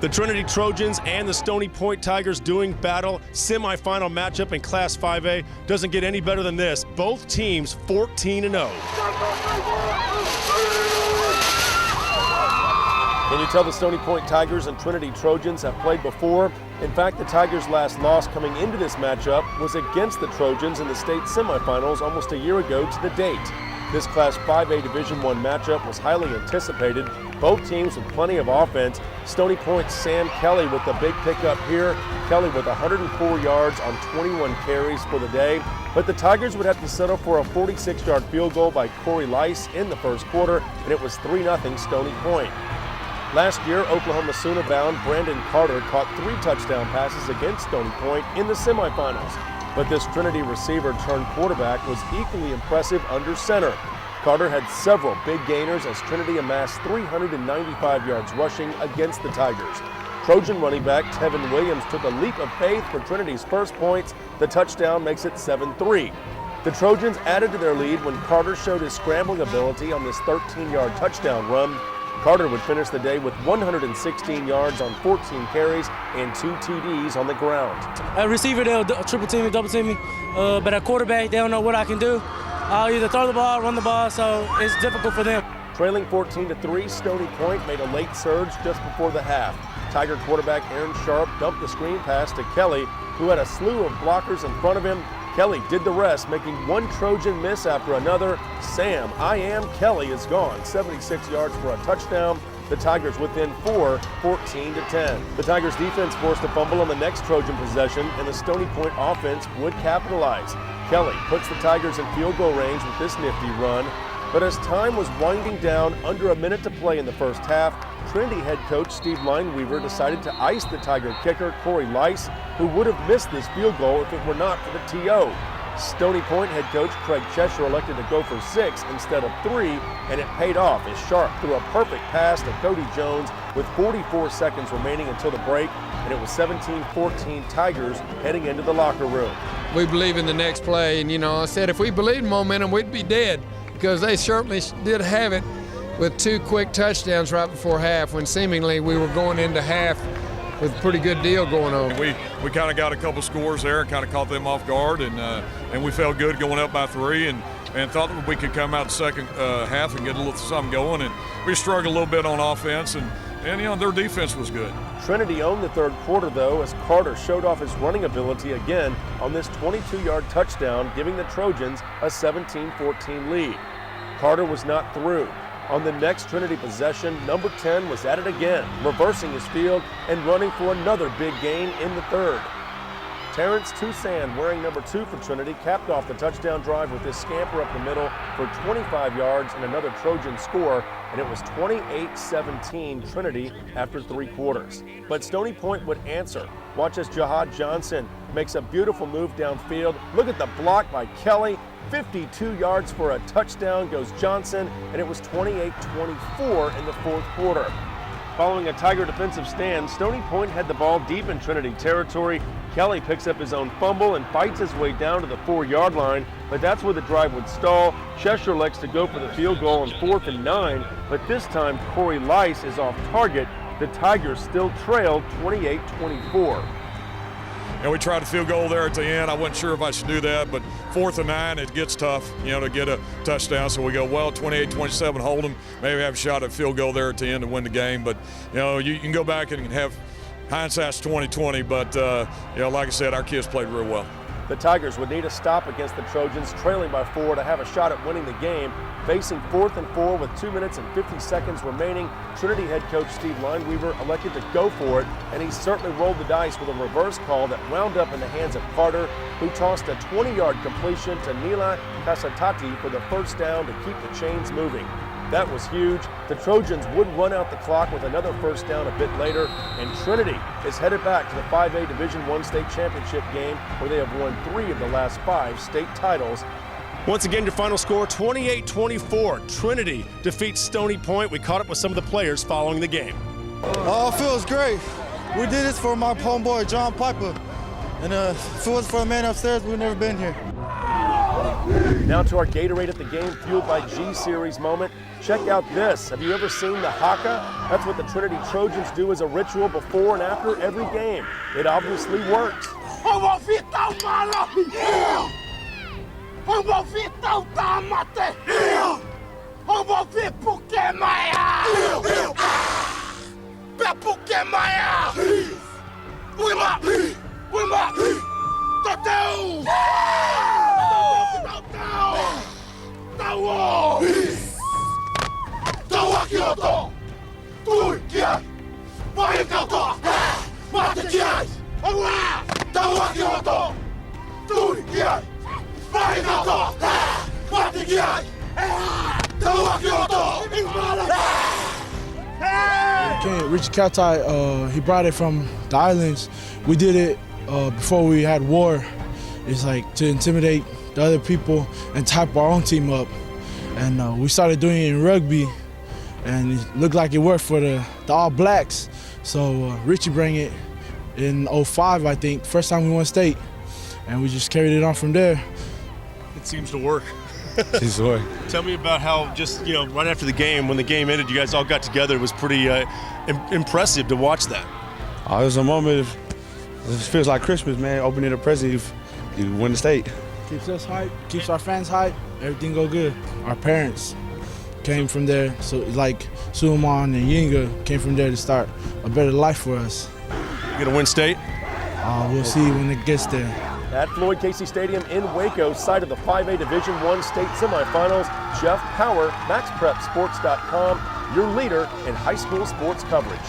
The Trinity Trojans and the Stony Point Tigers doing battle. Semifinal matchup in Class 5A. Doesn't get any better than this. Both teams 14-0. Can you tell the Stony Point Tigers and Trinity Trojans have played before? In fact, the Tigers' last loss coming into this matchup was against the Trojans in the state semifinals almost a year ago to the date. This Class 5A Division I matchup was highly anticipated. Both teams with plenty of offense. Stony Point's Sam Kelly with the big pickup here. Kelly with 104 yards on 21 carries for the day. But the Tigers would have to settle for a 46-yard field goal by Corey Lice in the first quarter, and it was 3-0 Stony Point. Last year, Oklahoma Sooner-bound Brandon Carter caught 3 touchdown passes against Stony Point in the semifinals. But this Trinity receiver turned quarterback was equally impressive under center. Carter had several big gainers as Trinity amassed 395 yards rushing against the Tigers. Trojan running back Tevin Williams took a leap of faith for Trinity's first points. The touchdown makes it 7-3. The Trojans added to their lead when Carter showed his scrambling ability on this 13-yard touchdown run. Carter would finish the day with 116 yards on 14 carries and 2 TDs on the ground. At receiver, they'll triple team me, double team me, but at quarterback, they don't know what I can do. I'll either throw the ball, run the ball, so it's difficult for them. Trailing 14-3, Stony Point made a late surge just before the half. Tiger quarterback Aaron Sharp dumped the screen pass to Kelly, who had a slew of blockers in front of him. Kelly did the rest, making one Trojan miss after another. Sam, I am Kelly, is gone. 76 yards for a touchdown. The Tigers within 4, 14-10. The Tigers defense forced a fumble on the next Trojan possession, and the Stony Point offense would capitalize. Kelly puts the Tigers in field goal range with this nifty run. But as time was winding down, under a minute to play in the first half, Trinity head coach Steve Lineweaver decided to ice the Tiger kicker Corey Lice, who would have missed this field goal if it were not for the TO. Stony Point head coach Craig Cheshire elected to go for 6 instead of 3, and it paid off as Sharp threw a perfect pass to Cody Jones with 44 seconds remaining until the break, and it was 17-14 Tigers heading into the locker room. We believe in the next play, and I said if we believed in momentum, we'd be dead, because they certainly did have it with 2 quick touchdowns right before half, when seemingly we were going into half with a pretty good deal going on. We kind of got a couple scores there and kind of caught them off guard, and we felt good going up by 3 and thought that we could come out the second half and get a little something going. And we struggled a little bit on offense, and their defense was good. Trinity owned the third quarter, though, as Carter showed off his running ability again on this 22-yard touchdown, giving the Trojans a 17-14 lead. Carter was not through. On the next Trinity possession, number 10 was at it again, reversing his field and running for another big gain in the third. Terrence Toussaint, wearing number 2 for Trinity, capped off the touchdown drive with this scamper up the middle for 25 yards and another Trojan score, and it was 28-17 Trinity after 3 quarters. But Stony Point would answer. Watch as Jahad Johnson makes a beautiful move downfield. Look at the block by Kelly. 52 yards for a touchdown goes Johnson, and it was 28-24 in the fourth quarter. Following a Tiger defensive stand, Stony Point had the ball deep in Trinity territory. Kelly picks up his own fumble and fights his way down to the 4-yard line, but that's where the drive would stall. Cheshire elects to go for the field goal on 4th and 9, but this time Corey Lice is off target. The Tigers still trailed 28-24. And we tried a field goal there at the end. I wasn't sure if I should do that, but 4th and 9, it gets tough, to get a touchdown. So we go, 28-27, hold them. Maybe have a shot at field goal there at the end to win the game. But, you can go back and have hindsight's 20/20. But, like I said, our kids played real well. The Tigers would need a stop against the Trojans, trailing by 4 to have a shot at winning the game. Facing 4th and 4 with 2 minutes and 50 seconds remaining, Trinity head coach Steve Lineweaver elected to go for it, and he certainly rolled the dice with a reverse call that wound up in the hands of Carter, who tossed a 20-yard completion to Nila Kasatati for the first down to keep the chains moving. That was huge. The Trojans would run out the clock with another first down a bit later, and Trinity is headed back to the 5A Division I state championship game, where they have won 3 of the last 5 state titles. Once again, your final score, 28-24. Trinity defeats Stony Point. We caught up with some of the players following the game. Oh, it feels great. We did this for my homeboy, John Piper. And if it was for the man upstairs, we'd never been here. Now to our Gatorade at the game fueled by G-Series moment. Check out this. Have you ever seen the haka? That's what the Trinity Trojans do as a ritual before and after every game. It obviously works. Richie Kautai, he brought it from the islands. We did it before we had war. It's like to intimidate the other people and type our own team up. And we started doing it in rugby, and it looked like it worked for the All Blacks. So Richie brought it in 05, I think, first time we won state. And we just carried it on from there. It seems to work. Tell me about how just, right after the game, when the game ended, you guys all got together. It was pretty impressive to watch that. It was a moment, it feels like Christmas, man, opening a present, you win the state. Keeps us hype, keeps our fans hype, everything go good. Our parents came from there, so like Suleiman and Yinga came from there to start a better life for us. You gonna win state? We'll see when it gets there. At Floyd Casey Stadium in Waco, site of the 5A Division I state semifinals, Jeff Power, MaxPrepSports.com, your leader in high school sports coverage.